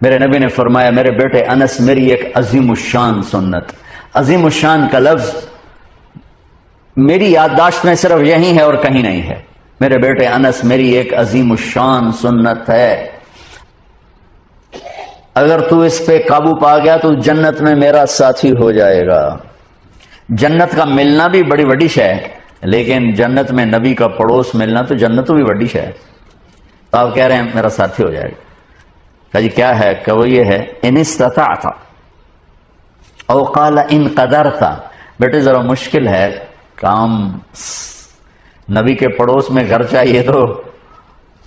میرے نبی نے فرمایا میرے بیٹے انس میری ایک عظیم الشان سنت، عظیم الشان کا لفظ میری یادداشت میں صرف یہی ہے اور کہیں نہیں ہے، میرے بیٹے انس میری ایک عظیم الشان سنت ہے، اگر تو اس پہ قابو پا گیا تو جنت میں میرا ساتھی ہو جائے گا۔ جنت کا ملنا بھی بڑی بڑی شے ہے، لیکن جنت میں نبی کا پڑوس ملنا تو جنت بھی بڑی شے ہے۔ تو آپ کہہ رہے ہیں میرا ساتھی ہو جائے گا، کہا جی کیا ہے؟ کہ وہ یہ ہے ان استطاعت او قال ان قدرت، بیٹے ذرا مشکل ہے کام، نبی کے پڑوس میں گھر چاہیے تو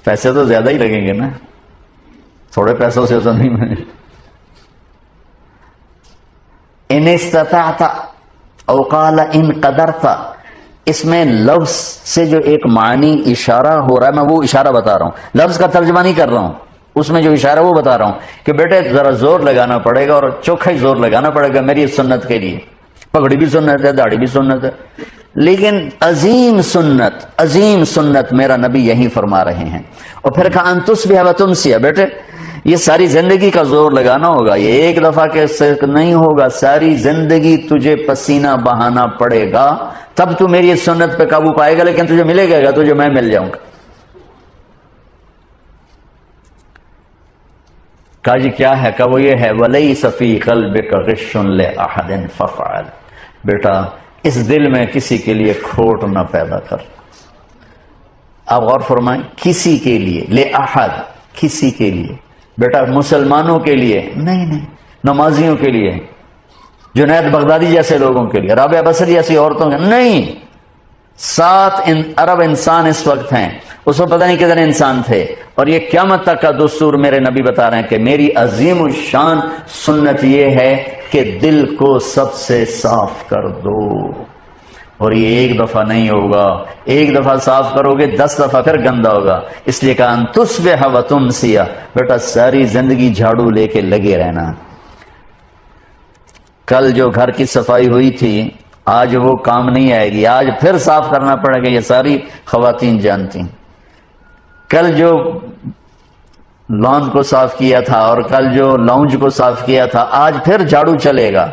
پیسے تو زیادہ ہی لگیں گے نا، تھوڑے پیسوں سے تو نہیں ملے۔ ان استطاعت او قال ان قدرت، اس میں لفظ سے جو ایک معنی اشارہ ہو رہا ہے، میں وہ اشارہ بتا رہا ہوں، لفظ کا ترجمہ نہیں کر رہا ہوں، اس میں جو اشارہ وہ بتا رہا ہوں کہ بیٹے ذرا زور لگانا پڑے گا اور چوکھا ہی زور لگانا پڑے گا میری سنت کے لیے۔ پگڑی بھی سنت ہے، داڑھی بھی سنت ہے، لیکن عظیم سنت میرا نبی یہی فرما رہے ہیں۔ اور پھر کہا ان تصبح و تمسی، بیٹے یہ ساری زندگی کا زور لگانا ہوگا، یہ ایک دفعہ کے صرف نہیں ہوگا، ساری زندگی تجھے پسینہ بہانا پڑے گا، تب تو میری سنت پہ قابو پائے گا، لیکن تجھے ملے گا تجھے میں مل جاؤں گا۔ کہا جی کیا ہے؟ کہ وہ یہ ہے وَلَيْسَ فِي قَلْبِكَ غِشٌّ لِأَحَدٍ فَافْعَلْ، بیٹا اس دل میں کسی کے لیے کھوٹ نہ پیدا کر۔ آپ غور فرمائیں، کسی کے لیے، لِأَحَدٍ کسی کے لیے، بیٹا مسلمانوں کے لیے نہیں، نمازیوں کے لیے، جنید بغدادی جیسے لوگوں کے لیے، رابعہ بصری جیسی عورتوں کے نہیں۔ 7 ارب انسان اس وقت ہیں، اس وقت پتہ نہیں کتنے انسان تھے، اور یہ قیامت تک کا دستور میرے نبی بتا رہے ہیں کہ میری عظیم الشان سنت یہ ہے کہ دل کو سب سے صاف کر دو، اور یہ ایک دفعہ نہیں ہوگا، ایک دفعہ صاف کرو گے 10 دفعہ پھر گندا ہوگا، اس لیے کہا ان تصبح و تمسی، بیٹا ساری زندگی جھاڑو لے کے لگے رہنا۔ کل جو گھر کی صفائی ہوئی تھی آج وہ کام نہیں آئے گی، آج پھر صاف کرنا پڑے گا، یہ ساری خواتین جانتی ہیں۔ کل جو لان کو صاف کیا تھا اور کل جو لاؤنج کو صاف کیا تھا آج پھر جھاڑو چلے گا۔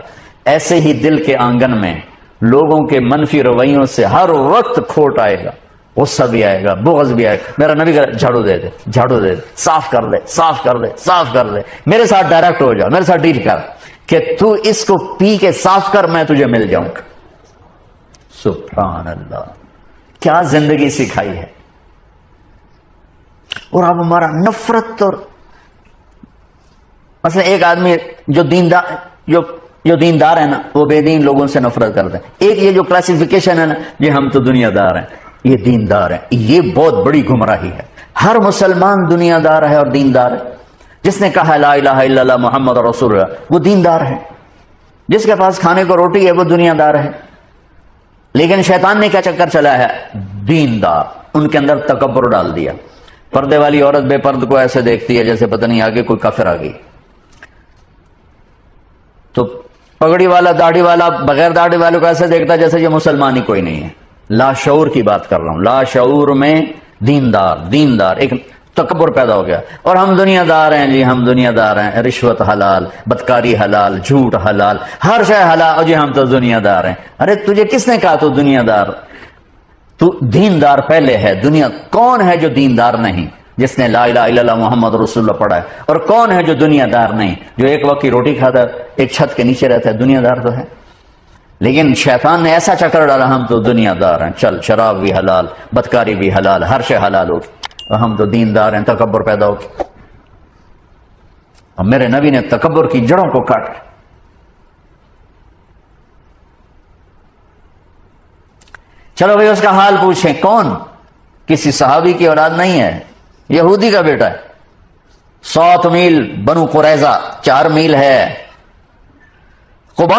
ایسے ہی دل کے آنگن میں لوگوں کے منفی رویوں سے ہر وقت کھوٹ آئے گا، غصہ بھی آئے گا، بغض بھی آئے گا۔ میرا نبی کا جھاڑو دے دے، جھاڑو دے دے، صاف کر دے، صاف کر دے، صاف کر دے، میرے ساتھ ڈائریکٹ ہو جا، میرے ساتھ ڈیل کر کہ تو اس کو پی کے صاف کر، میں تجھے مل جاؤں گا۔ سبحان اللہ، کیا زندگی سکھائی ہے۔ اور اب ہمارا نفرت، اور مثلا ایک آدمی جو دیندار ہے نا وہ بے دین لوگوں سے نفرت کرتے ہیں۔ ایک یہ جو کلاسیفیکیشن ہے نا، یہ ہم تو دنیا دار ہیں، یہ دیندار ہیں، یہ بہت بڑی گمراہی ہے۔ ہر مسلمان دنیا دار ہے اور دیندار ہے۔ جس نے کہا لا الہ الا اللہ محمد رسول اللہ وہ دیندار ہے، جس کے پاس کھانے کو روٹی ہے وہ دنیا دار ہے۔ لیکن شیطان نے کیا چکر چلا ہے؟ دیندار، ان کے اندر تکبر ڈال دیا۔ پردے والی عورت بے پرد کو ایسے دیکھتی ہے جیسے پتہ نہیں آگے کوئی کافر آ گئی، تو پگڑی والا داڑھی والا بغیر داڑھی والے کو ایسے دیکھتا ہے جیسے یہ مسلمان ہی کوئی نہیں ہے۔ لا شعور کی بات کر رہا ہوں، لا شعور میں دیندار ایک تکبر پیدا ہو گیا۔ اور ہم دنیا دار ہیں جی، ہم دنیا دار ہیں، رشوت حلال، بدکاری حلال، جھوٹ حلال، ہر شے حلال، جی ہم تو دنیا دار ہیں۔ ارے تجھے کس نے کہا تو دنیا دار؟ تو دیندار پہلے ہے۔ دنیا کون ہے جو دیندار نہیں؟ جس نے لا الہ الا اللہ محمد رسول اللہ پڑھا ہے۔ اور کون ہے جو دنیا دار نہیں؟ جو ایک وقت کی روٹی کھاتا ہے، ایک چھت کے نیچے رہتا ہے، دنیا دار تو ہے۔ لیکن شیطان نے ایسا چکر ڈالا ہم تو دنیا دار ہیں، چل شراب بھی حلال، بدکاری بھی حلال، ہر شے حلال ہوگی، اور ہم تو دیندار ہیں، تکبر پیدا ہوگی۔ اور میرے نبی نے تکبر کی جڑوں کو کاٹ۔ چلو بھائی اس کا حال پوچھیں، کون؟ کسی صحابی کی اولاد نہیں ہے، یہودی کا بیٹا ہے۔ 7 میل بنو قریظہ، 4 میل ہے قبا،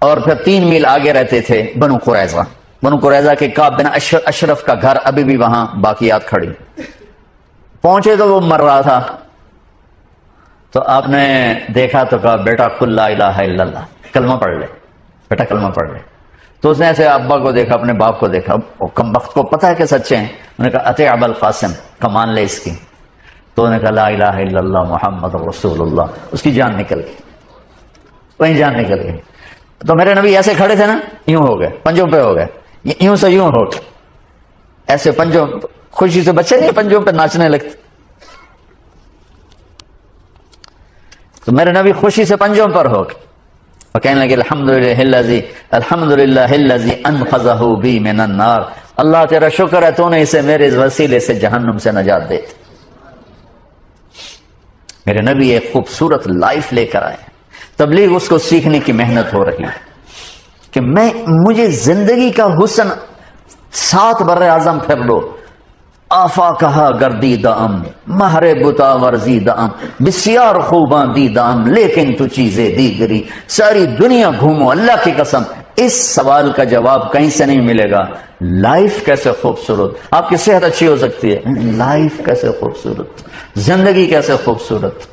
اور پھر 3 میل آگے رہتے تھے بنو قریظہ۔ بنو قریظہ کے کعب بن اشرف کا گھر ابھی بھی وہاں باقیات کھڑی۔ پہنچے تو وہ مر رہا تھا، تو آپ نے دیکھا تو کہا بیٹا قل لا الہ الا اللہ، کلمہ پڑھ لے بیٹا، کلمہ پڑھ لے۔ تو اس نے ایسے ابا کو دیکھا، اپنے باپ کو دیکھا، کم وقت کو پتہ ہے کہ سچے ہیں، انہوں نے کہا اطیع ابا القاسم، کا مان لے اس کی۔ تو انہوں نے کہا لا الہ الا اللہ محمد رسول اللہ، اس کی جان نکل گئی، وہیں جان نکل گئی۔ تو میرے نبی ایسے کھڑے تھے نا، یوں ہو گئے، پنجوں پہ ہو گئے، یوں سے یوں ہو گئے، ایسے پنجوں، خوشی سے بچے نہیں پنجوں پہ ناچنے لگتے، تو میرے نبی خوشی سے پنجوں پر ہو گئے اور کہنے لگے الحمدللہ الذی انقذہ بی من النار، اللہ تیرا شکر ہے تو نے اسے میرے وسیلے سے جہنم سے نجات دے دی۔ میرے نبی ایک خوبصورت لائف لے کر آئے، تبلیغ اس کو سیکھنے کی محنت ہو رہی ہے کہ مجھے زندگی کا حسن 7 بر اعظم پھر لو، آفا کہا گردی دام مہر بتا ورزی دام بسیار خوباں دی دام لیکن تو چیزیں دیگری، ساری دنیا گھومو اللہ کی قسم اس سوال کا جواب کہیں سے نہیں ملے گا۔ لائف کیسے خوبصورت، آپ کی صحت اچھی ہو سکتی ہے، لائف کیسے خوبصورت، زندگی کیسے خوبصورت،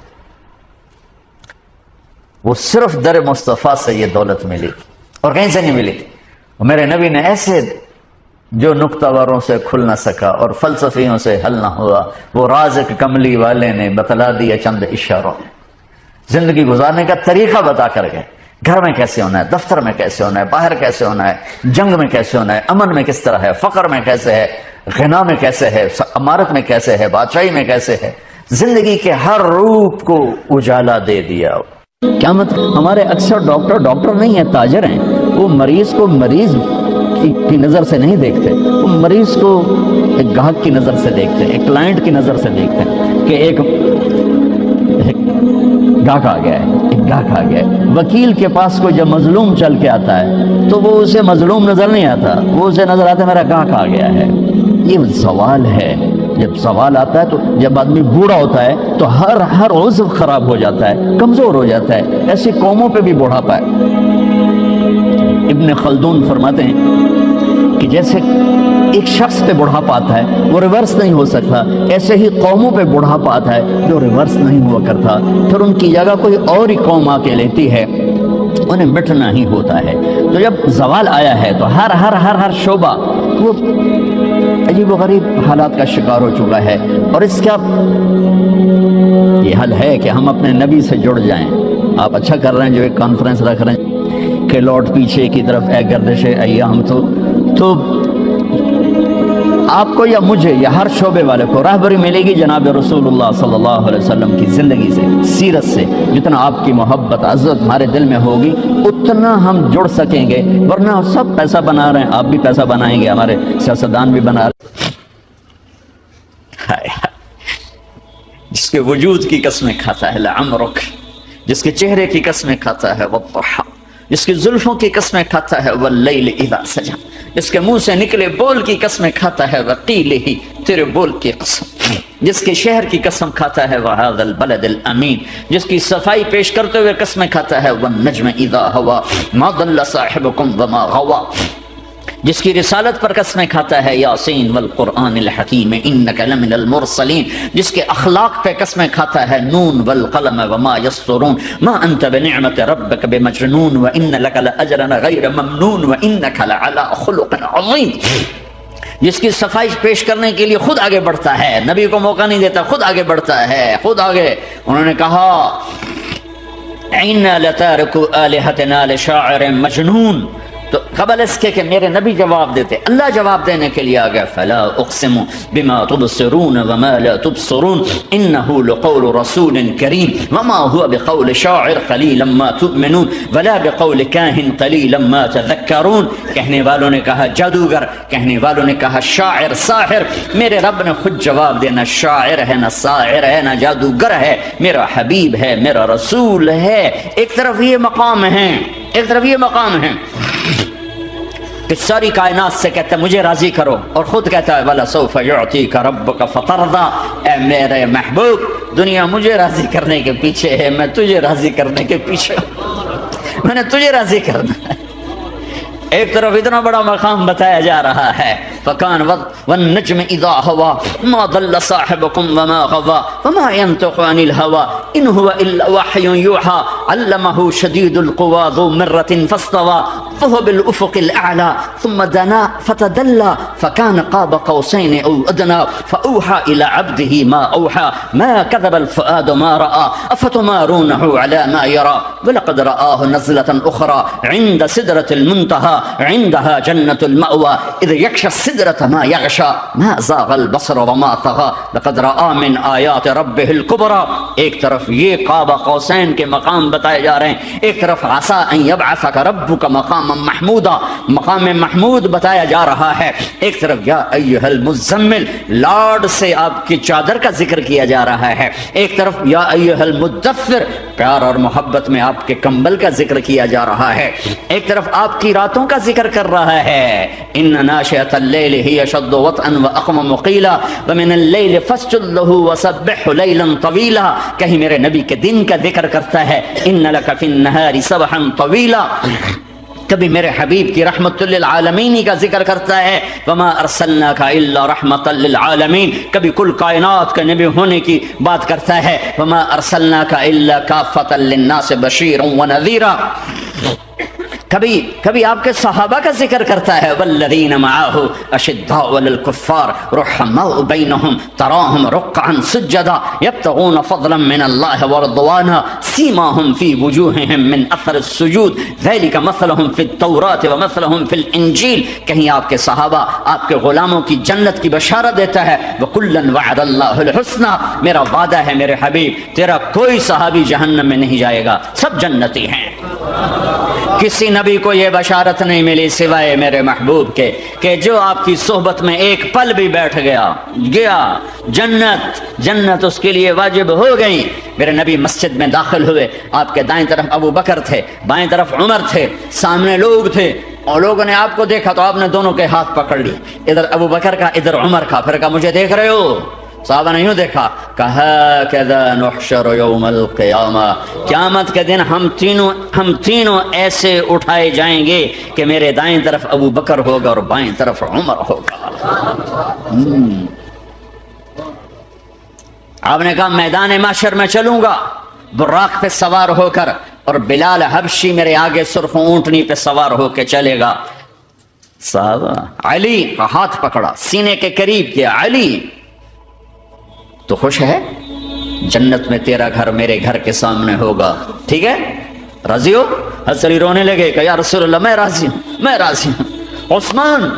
وہ صرف در مصطفیٰ سے یہ دولت ملی اور کہیں سے نہیں ملی۔ میرے نبی نے ایسے جو نکتہ وروں سے کھل نہ سکا اور فلسفیوں سے حل نہ ہوا، وہ راز کملی والے نے بتلا دیا چند اشاروں، زندگی گزارنے کا طریقہ بتا کر گئے، گھر میں کیسے ہونا ہے، دفتر میں کیسے ہونا ہے، باہر کیسے ہونا ہے، جنگ میں کیسے ہونا ہے، امن میں کس طرح ہے، فقر میں کیسے ہے، غنا میں کیسے ہے، امارت میں کیسے ہے، بادشاہی میں کیسے ہے، زندگی کے ہر روپ کو اجالا دے دیا۔ کیا مطلب، ہمارے اکثر ڈاکٹر نہیں ہیں، تاجر ہیں، وہ مریض کو مریض کی نظر سے نہیں دیکھتے، وہ مریض کو ایک گاہک کی نظر سے دیکھتے ہیں، ایک کلائنٹ کی نظر سے دیکھتے ہیں کہ ایک گاہک آ گیا ہے، ایک گاہک آ گیا ہے۔ وکیل کے پاس کو جب مظلوم چل کے آتا ہے تو وہ اسے مظلوم نظر نہیں آتا، وہ اسے نظر آتا ہے میرا گاہک آ گیا ہے۔ یہ زوال ہے، جب زوال آتا ہے تو جب آدمی بوڑھا ہوتا ہے تو ہر عضو خراب ہو جاتا ہے، کمزور ہو جاتا ہے، ایسی قوموں پہ بھی بوڑھاپا ہے۔ ابن خلدون فرماتے ہیں کہ جیسے ایک شخص پہ بڑھاپا آتا ہے وہ ریورس نہیں ہو سکتا، ایسے ہی قوموں پہ بڑھاپا آتا ہے جو ریورس نہیں ہوا کرتا، پھر ان کی جگہ کوئی اور ہی قوم آ کے لیتی ہے، انہیں مٹنا ہی ہوتا ہے۔ تو جب زوال آیا ہے تو ہر شعبہ وہ عجیب و غریب حالات کا شکار ہو چکا ہے، اور اس کا یہ حل ہے کہ ہم اپنے نبی سے جڑ جائیں۔ آپ اچھا کر رہے ہیں جو ایک کانفرنس رکھ رہے ہیں کہ لوٹ پیچھے کی طرف اے گردش ایام، تو آپ کو یا مجھے یا ہر شعبے والے کو راہبری ملے گی جناب رسول اللہ صلی اللہ علیہ وسلم کی زندگی سے، سیرت سے۔ جتنا آپ کی محبت عزت ہمارے دل میں ہوگی اتنا ہم جڑ سکیں گے، ورنہ سب پیسہ بنا رہے ہیں، آپ بھی پیسہ بنائیں گے، ہمارے سیاستدان بھی بنا رہے ہیں۔ جس کے وجود کی قسمیں کھاتا ہے لعمرک، جس کے چہرے کی قسمیں کھاتا ہے والضحى، جس کی زلفوں کی قسمیں کھاتا ہے واللیل اذا سجا، جس کے منہ سے نکلے بول کی قسمیں کھاتا ہے وقیلہ، تیرے بول کی قسم، جس کے شہر کی قسم کھاتا ہے وہذا البلد الامین، جس کی صفائی پیش کرتے ہوئے قسمیں کھاتا ہے والنجم اذا ہوا ما ضل صاحبکم وما غوا، جس کی رسالت پر قسمیں کھاتا ہے یاسین والقرآن الحکیم انک لمن المرسلین، جس کے اخلاق پہ قسمیں کھاتا ہے نون والقلم وما یسطرون ما انت بنعمت ربک بمجنون وان لک لاجرا غیر ممنون وانک لعلی خلق عظیم، جس کی صفائی پیش کرنے کے لیے خود آگے بڑھتا ہے، نبی کو موقع نہیں دیتا، خود آگے بڑھتا ہے، خود آگے۔ انہوں نے کہا اِنَّا لَتَارِكُ آلِهَتِنَا لِشَاعِرٍ مَجْنُونَ، تو قبل اس کے کہ میرے نبی جواب دیتے، اللہ جواب دینے کے لیے آ گیا فلا اقسم بما تبصرون وما لا تبصرون انه لقول رسول کریم وما هو بقول شاعر قلیلا ما تؤمنون ولا بقول کاہن قلیلا ما تذکرون۔ کہنے والوں نے کہا جادوگر، کہنے والوں نے کہا شاعر ساحر، میرے رب نے خود جواب دینا شاعر ہے نہ ساحر ہے نہ جادوگر ہے، میرا حبیب ہے، میرا رسول ہے۔ ایک طرف یہ مقام ہے، ایک طرف یہ مقام ہے کہ ساری کائنات سے کہتا ہے مجھے راضی کرو، اور خود کہتا ہے وَلَسَوْفَ يُعْطِيكَ رَبُّكَ فَتَرْضَىٰ، اے میرے محبوب دنیا مجھے راضی کرنے کے پیچھے ہے، میں تجھے راضی کرنے کے پیچھے ہوں، میں نے تجھے راضی کرنا ہے۔ ایک طرف اتنا بڑا مقام بتایا جا رہا ہے فکان والنجم اذا ہوا ما ضل صاحبکم وما غوا وما ينطق عن الهوى ان هو الا وحی یوحى علمه شدید القوى ذو مرة فاستوى وهو بالافق الاعلى ثم دنا فتدلى فكان قاب قوسين او ادنى فاوحى الى عبده ما اوحى ما كذب الفؤاد ما راى افتمارونه على ما يرى ولقد رآه نزلة اخرى عند سدرة المنتهى عندها جنة المأوى اذ يغشى السدرة ما يغشى ما زاغ البصر وما طغى لقد رآ من آیات ربه الكبرى. ایک طرف یہ قاب قوسین کے مقام بتائے جا رہے ہیں، ایک طرف عسى ان يبعثك ربك مقاما محمودا، مقام محمود بتایا جا رہا ہے، ایک طرف یا ایھا المزمل لارڈ سے آپ کی چادر کا ذکر کیا جا رہا ہے، ایک طرف یا ایھا المدثر پیار اور محبت میں آپ کے کمبل کا ذکر کیا جا رہا ہے، ایک طرف آپ کی راتوں کا ذکر کر رہا ہے، ان ناشئۃ اللیل ہی اشد وطئا واقوم مقیلا ومن اللیل فاسجد له وسبحه لیلا طویلا، کہیں میرے نبی کے دن کا ذکر کرتا ہے ان لک فی النہار سبحا طویلا، کبھی میرے حبیب کی رحمت للعالمین کا ذکر کرتا ہے وما ارسلناک الا رحمتا للعالمین، کبھی کل کائنات کے نبی ہونے کی بات کرتا ہے وما ارسلناک الا کافۃ للناس بشیرا ونذیرا، کبھی آپ کے صحابہ کا ذکر کرتا ہے والذین معه اشداء علی الکفار رحماء بینہم تراہم رکعا سجدا یبتغون فضلا من اللہ ورضوانا سیماہم فی وجوہہم من اثر السجود ذلک مثلہم فی التوراۃ ومثلہم فی الانجیل، کہیں آپ کے صحابہ آپ کے غلاموں کی جنت کی بشارت دیتا ہے وکلا وعد اللہ الحسنى، میرا وعدہ ہے میرے حبیب تیرا کوئی صحابی جہنم میں نہیں جائے گا، سب جنتی ہیں۔ کسی نبی کو یہ بشارت نہیں ملی سوائے میرے محبوب کے کہ جو آپ کی صحبت میں ایک پل بھی بیٹھ گیا جنت اس کے لیے واجب ہو گئی۔ میرے نبی مسجد میں داخل ہوئے، آپ کے دائیں طرف ابو بکر تھے، بائیں طرف عمر تھے، سامنے لوگ تھے، اور لوگوں نے آپ کو دیکھا تو آپ نے دونوں کے ہاتھ پکڑ لی، ادھر ابو بکر کا ادھر عمر کا، پھر کہا مجھے دیکھ رہے ہو؟ صحابہ نے یوں دیکھا، کہا کذا نحشر یوم القیامہ، قیامت کے دن ہم تینوں ایسے اٹھائے جائیں گے کہ میرے دائیں طرف ابو بکر ہوگا اور بائیں طرف عمر ہوگا۔ آپ نے کہا میدان محشر میں چلوں گا براق پہ سوار ہو کر، اور بلال حبشی میرے آگے سرخ اونٹنی پہ سوار ہو کے چلے گا۔ صحابہ علی کا ہاتھ پکڑا، سینے کے قریب کیا، علی تو خوش ہے؟ جنت میں تیرا گھر میرے گھر کے سامنے ہوگا، ٹھیک ہے؟ راضی ہو؟ حضرت علی رونے لگے کہ یا رسول اللہ میں راضی ہوں۔ عثمان،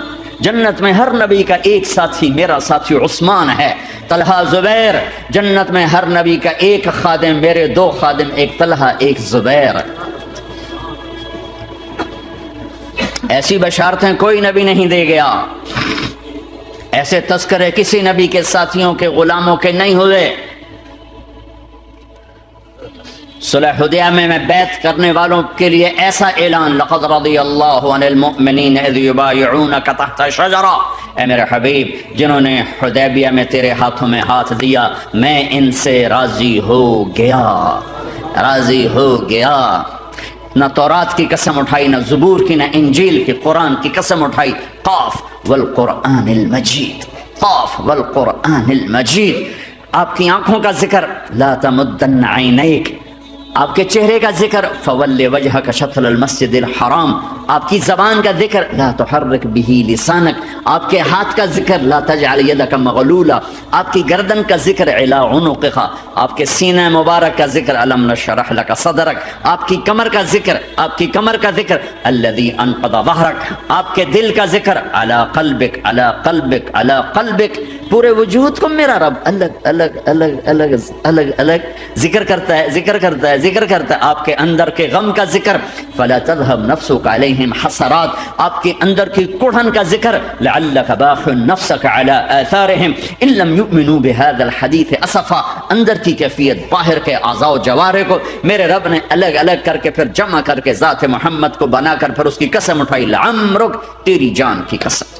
جنت میں ہر نبی کا ایک ساتھی میرا ساتھی عثمان ہے۔ طلحہ، زبیر، جنت میں ہر نبی کا ایک خادم، میرے دو خادم، ایک طلحہ ایک زبیر۔ ایسی بشارتیں کوئی نبی نہیں دے گیا، ایسے تذکرے کسی نبی کے ساتھیوں کے غلاموں کے نہیں ہوئے۔ صلح حدیبیہ میں بیعت کرنے والوں کے لیے ایسا اعلان، لقد رضی اللہ عن المؤمنین اذ یبایعونک تحت شجرہ، اے میرے حبیب جنہوں نے حدیبیہ میں تیرے ہاتھوں میں ہاتھ دیا میں ان سے راضی ہو گیا۔ نہ تورات کی قسم اٹھائی، نہ زبور کی، نہ انجیل کی، قرآن کی قسم اٹھائی۔ قاف والقرآن المجید، قاف والقرآن المجید۔ آپ کی آنکھوں کا ذکر لا تمدن عینیک، آپ کے چہرے کا ذکر فول وجہک شطر المسجد الحرام، آپ کی زبان کا ذکر لا تحرک بہ لسانک، آپ کے ہاتھ کا ذکر لا تجعل یدک مغلولہ، آپ کی گردن کا ذکر علی عنقک، آپ کے سینہ مبارک کا ذکر الم نشرح لک صدرک، آپ کی کمر کا ذکر الذی انقض ظہرک، آپ کے دل کا ذکر علی قلبک علی قلبک علی قلبک۔ پورے وجود کو میرا رب الگ الگ الگ الگ الگ الگ ذکر کرتا ہے، آپ کے اندر کے غم کا ذکر فلا تذهب نفسك عليهم حسرات، آپ کے اندر کی کڑھن کا ذکر لعلك باخع نفسك على آثارهم ان لم يؤمنوا بهذا الحديث اسفا، اندر کی کیفیت باہر کے اعضاء و جوارح کو میرے رب نے الگ الگ کر کے پھر جمع کر کے ذات محمد کو بنا کر پھر اس کی قسم اٹھائی، لعمرک، تیری جان کی قسم،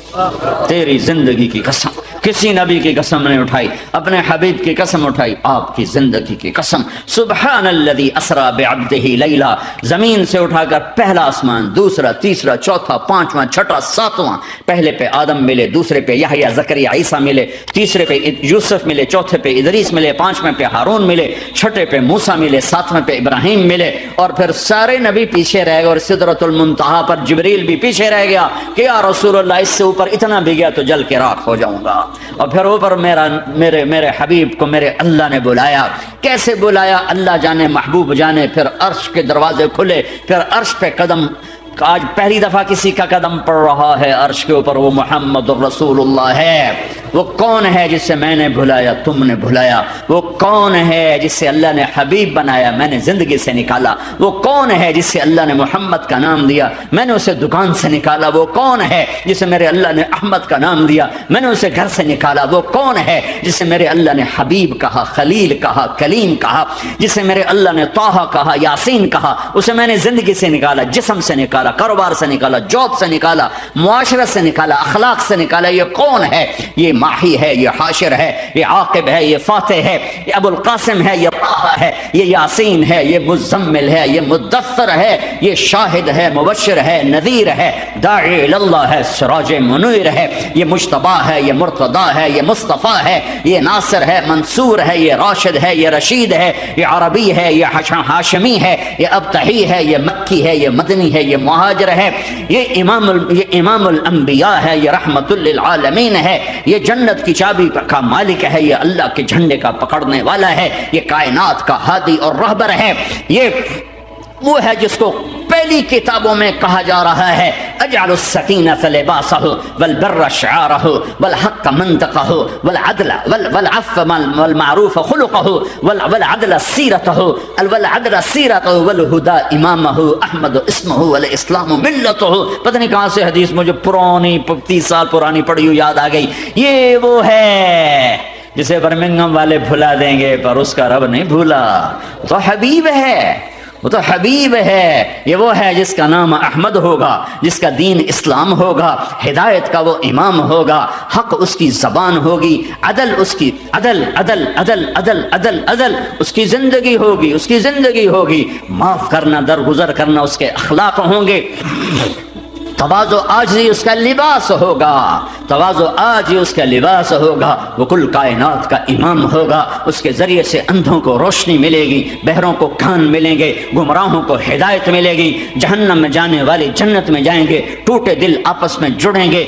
تیری زندگی کی قسم، کسی نبی کی قسم نہیں اٹھائی، اپنے حبیب کی قسم اٹھائی، آپ کی زندگی کی قسم۔ سبحان الذی اسری بعبدہ لیلا، زمین سے اٹھا کر پہلا آسمان، دوسرا، تیسرا، چوتھا، پانچواں، چھٹا، ساتواں، پہلے پہ آدم ملے، دوسرے پہ یحییٰ، زکریا، عیسیٰ ملے، تیسرے پہ یوسف ملے، چوتھے پہ ادریس ملے، پانچویں پہ ہارون ملے، چھٹے پہ موسیٰ ملے، ساتویں پہ ابراہیم ملے، اور پھر سارے نبی پیچھے رہ گئے، اور سدرۃ المنتہا پر جبریل بھی پیچھے رہ گیا کہ یا رسول اللہ اس سے اوپر اتنا بھی گیا تو جل کے راکھ ہو جاؤں گا۔ اور پھر اوپر میرے حبیب کو میرے اللہ نے بلایا، کیسے بلایا اللہ جانے، محبوب جانے، پھر عرش کے دروازے کھلے، پھر عرش پہ قدم، آج پہلی دفعہ کسی کا قدم پڑ رہا ہے عرش کے اوپر، وہ محمد الرسول اللہ ہے۔ وہ کون ہے جسے میں نے بلایا، تم نے بلایا؟ وہ کون ہے جسے اللہ نے حبیب بنایا، میں نے زندگی سے نکالا؟ وہ کون ہے جسے اللہ نے محمد کا نام دیا، میں نے اسے دکان سے نکالا؟ وہ کون ہے جسے میرے اللہ نے احمد کا نام دیا، میں نے اسے گھر سے نکالا؟ وہ کون ہے جسے میرے اللہ نے حبیب کہا، خلیل کہا، کلیم کہا، جسے میرے اللہ نے طٰہٰ کہا، یاسین کہا؟ اسے میں نے زندگی سے نکالا، جسم سے نکالا، کاروبار سے نکالا، جاب سے نکالا، معاشرت سے نکالا، اخلاق سے نکالا۔ یہ کون ہے؟ یہ ماہی ہے، یہ حاشر ہے، یہ عاقب ہے، یہ فاتح ہے، یہ ابو القاسم ہے، یہ طٰہٰ ہے، یہ یاسین ہے، یہ مزمل ہے، یہ مدثر ہے، یہ شاہد ہے، مبشر ہے، نذیر ہے، داعی اللہ ہے، سراج منیر ہے، یہ مجتبیٰ ہے، یہ مرتضیٰ ہے، یہ مصطفیٰ ہے، یہ ناصر ہے، منصور ہے، یہ راشد ہے، یہ رشید ہے، یہ عربی ہے، یہ ہاشمی ہے، یہ ابتحی ہے، یہ مکی ہے، یہ مدنی ہے، یہ مہاجر ہے، یہ امام الانبیاء ہے، یہ رحمت للعالمین ہے، یہ جنت کی چابی کا مالک ہے، یہ اللہ کے جھنڈے کا پکڑنے والا ہے، یہ کائنات کا ہادی اور رہبر ہے، یہ وہ ہے جس کو پہلی کتابوں میں کہا جا رہا ہے اجعل السکینۃ لباسہ والبر شعارہ والحق منطقہ والعدل والعفو والمعروف خلقہ والعدل سیرتہ والہدى امامہ احمد اسمہ والاسلام ملتہ۔ پتہ نہیں کہاں سے حدیث مجھے پرانی 30 سال پرانی پڑھی ہوئی یاد آ گئی۔ یہ وہ ہے جسے برمنگھم والے بھلا دیں گے پر اس کا رب نہیں بھولا، تو حبیب ہے، وہ تو حبیب ہے۔ یہ وہ ہے جس کا نام احمد ہوگا، جس کا دین اسلام ہوگا، ہدایت کا وہ امام ہوگا، حق اس کی زبان ہوگی، عدل اس کی عدل عدل عدل عدل عدل عدل اس کی زندگی ہوگی، اس کی زندگی ہوگی، معاف کرنا، درگزر کرنا اس کے اخلاق ہوں گے، تواضع عاجزی اس کا لباس ہوگا، تواضع عاجزی اس کا لباس ہوگا، وہ کل کائنات کا امام ہوگا، اس کے ذریعے سے اندھوں کو روشنی ملے گی، بہروں کو کان ملیں گے، گمراہوں کو ہدایت ملے گی، جہنم میں جانے والے جنت میں جائیں گے، ٹوٹے دل آپس میں جڑیں گے،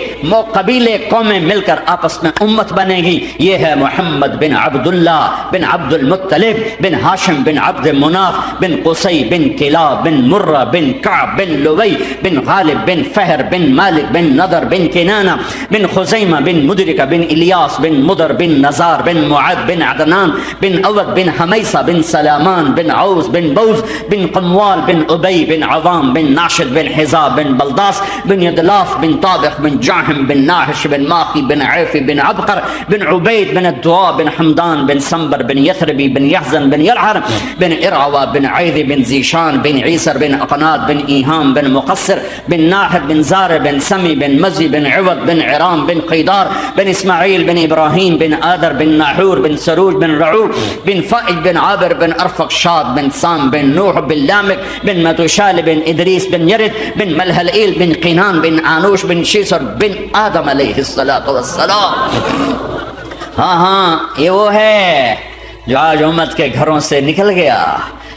قبیلے قومیں مل کر آپس میں امت بنے گی۔ یہ ہے محمد بن عبداللہ بن عبد المطلب بن ہاشم بن عبد مناف بن قصی بن کلاب بن مرہ بن کعب بن لوی بن غالب بن فہر بن مالک بن نضر بن کنانہ بن خزیمہ بن مدرکہ بن الیاس بن مدر بن نزار بن معد بن عدنان بن اود بن حمیصہ بن سلامان بن عوز بن بوز بن قموال بن ابی بن عوام بن ناشد بن حزاب بن بلداس بن یدلاف بن طابخ بن جاہم بن ناحش بن ماخی بن عیفی بن عبقر بن عبید بن الدعاء بن حمدان بن سنبر بن یثربی بن یحزن بن یلعر بن ارعوى بن عیذ بن زیشان بن عیسر بن اقناد بن ایہام بن مقصر بن ناحد بن زار بن سمی بن مزی بن عوض بن عرام بن قیدار بن اسماعیل بن ابراہیم بن آدر بن ناحور بن سروج بن رعور بن فائج بن عابر بن ارفق شاد بن سام بن نوح بن لامک بن متوشال بن ادریس بن یرد بن ملحلئیل بن قینان بن آنوش بن شیسر بن آدم علیہ السلام۔ ہاں یہ وہ ہے جو آج امت کے گھروں سے نکل گیا،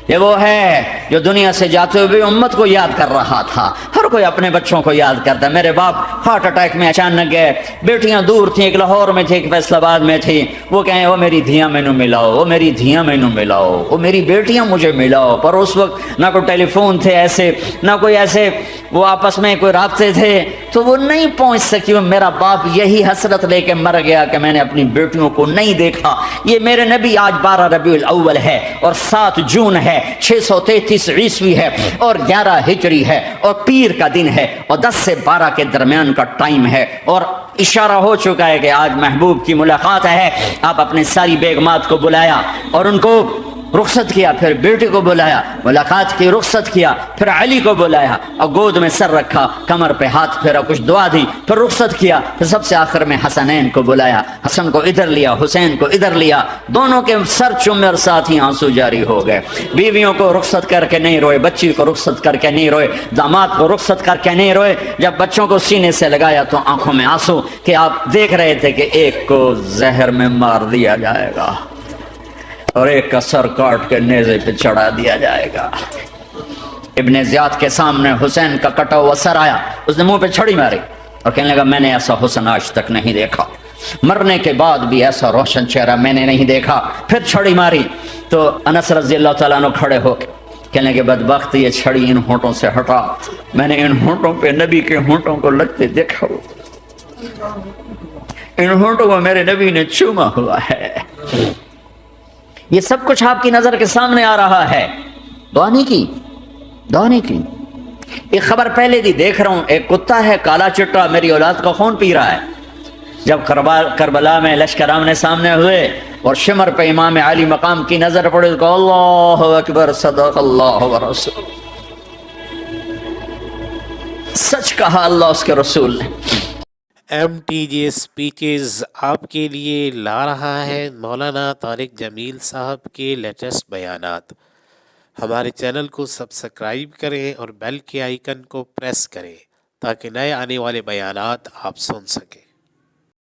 یہ وہ ہے جو دنیا سے جاتے ہوئے امت کو یاد کر رہا تھا۔ ہر کوئی اپنے بچوں کو یاد کرتا ہے۔ میرے باپ ہارٹ اٹیک میں اچانک گئے، بیٹیاں دور تھیں، ایک لاہور میں تھی، ایک فیصل آباد میں تھی، وہ کہیں وہ میری دھیاں مینوں ملاؤ، وہ میری دھیاں مینوں ملاؤ، وہ میری بیٹیاں مجھے ملاؤ۔ پر اس وقت نہ کوئی ٹیلی فون تھے ایسے، نہ کوئی ایسے وہ آپس میں کوئی رابطے تھے، تو وہ نہیں پہنچ سکی۔ میرا باپ یہی حسرت لے کے مر گیا کہ میں نے اپنی بیٹیوں کو نہیں دیکھا۔ یہ میرے نبی آج 12 ربیع الاول ہے اور 7 جون ہے، 633 عیسوی ہے اور 11 ہجری ہے اور پیر کا دن ہے اور 10 سے 12 کے درمیان کا ٹائم ہے، اور اشارہ ہو چکا ہے کہ آج محبوب کی ملاقات ہے۔ آپ اپنے ساری بیگمات کو بلایا اور ان کو رخصت کیا، پھر بیٹے کو بلایا، ملاقات کی، رخصت کیا، پھر علی کو بلایا اور گود میں سر رکھا، کمر پہ ہاتھ پھیرا، کچھ دعا دی، پھر رخصت کیا، پھر سب سے آخر میں حسنین کو بلایا، حسن کو ادھر لیا، حسین کو ادھر لیا، دونوں کے سر چومے اور ساتھ ہی آنسو جاری ہو گئے۔ بیویوں کو رخصت کر کے نہیں روئے، بچی کو رخصت کر کے نہیں روئے، داماد کو رخصت کر کے نہیں روئے، جب بچوں کو سینے سے لگایا تو آنکھوں میں آنسو، کہ آپ دیکھ رہے تھے کہ ایک کو زہر میں مار دیا جائے گا اور ایک کا سر کاٹ کے نیزے پہ چڑھا دیا جائے گا۔ ابن زیاد کے سامنے حسین کا کٹا ہوا سر آیا، اس نے منہ پہ چھڑی ماری اور کہنے لگا میں نے ایسا حسن آج تک نہیں دیکھا، مرنے کے بعد بھی ایسا روشن چہرہ میں نے نہیں دیکھا۔ پھر چھڑی ماری تو انس رضی اللہ تعالیٰ عنہ کھڑے ہو کے کہنے لگے بدبخت، یہ چھڑی ان ہونٹوں سے ہٹا، میں نے ان ہونٹوں پہ نبی کے ہونٹوں کو لگتے دیکھا، ان ہونٹوں کو میرے نبی نے چوما ہوا ہے۔ یہ سب کچھ آپ کی نظر کے سامنے آ رہا ہے، دعا نہیں کی، دعا نہیں کی۔ ایک خبر پہلے دی دیکھ رہا ہوں، ایک کتا ہے کالا چٹا میری اولاد کا خون پی رہا ہے۔ جب کربلا میں لشکر آمنے سامنے ہوئے اور شمر پہ امام علی مقام کی نظر پڑے تو اللہ اکبر، صدق اللہ ورسول، سچ کہا اللہ اس کے رسول نے۔ MTJ اسپیچز آپ کے لیے لا رہا ہے مولانا طارق جمیل صاحب کے لیٹسٹ بیانات۔ ہمارے چینل کو سبسکرائب کریں اور بیل کے آئیکن کو پریس کریں تاکہ نئے آنے والے بیانات آپ سن سکیں۔